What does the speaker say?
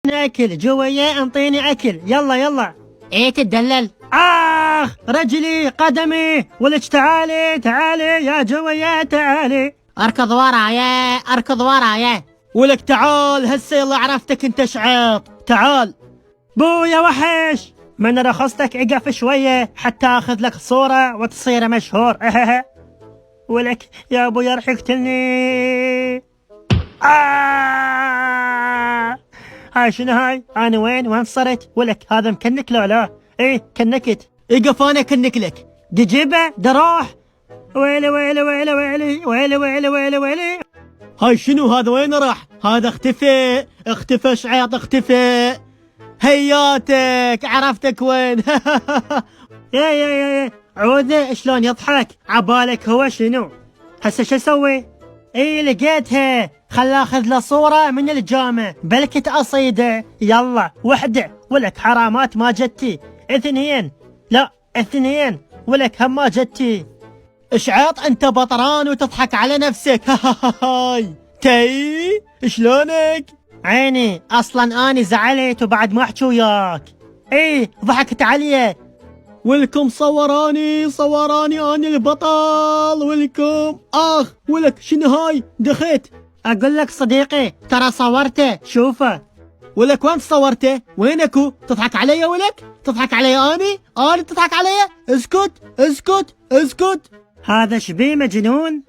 اكل جوية، انطيني اكل، يلا يلا. ايه تدلل؟ رجلي قدمي، ولك تعالي تعالي يا جوية تعالي. اركض ورايا اركض ورايا. ولك تعال هسه، يلا عرفتك انت شعيط، تعال. بو يا وحش، من رخصتك اقف شوية حتى اخذ لك صورة وتصير مشهور. ولك يا ابو يا رح يقتلني. هاي شنو هاي؟ انا وين صرت؟ ولك هذا مكنك لو لا؟ ايه كنكت. اقف انا كنك لك. دجيبه دروح. ويلي ويلي ويلي ويلي ويلي ويلي ويلي ويلي. هاي شنو هذا؟ وين راح؟ هذا اختفى شعيط اختفى. هياتك عرفتك وين. يا عوذة شلون يضحك عبالك هو شنو؟ هسه شو اسوي؟ اي لقيتها، خل اخذ له صورة من الجامع بلكت اصيده. يلا وحدة، ولك حرامات ما جتي. اثنين، لا اثنين، ولك هم ما جتي. اشعاط انت بطران وتضحك على نفسك. هاي تي شلونك؟ عيني اصلا اني زعلت وبعد ما احكي وياك. ايه ضحكت علي. ولكم صوراني اني البطل ولكم. ولك شنو هاي؟ دخيت. اقول لك صديقي ترى صورته شوفه. ولك وين صورته؟ وينكو؟ تضحك علي ولك؟ تضحك علي اني تضحك علي؟ اسكت اسكت اسكت. هذا شبيه مجنون؟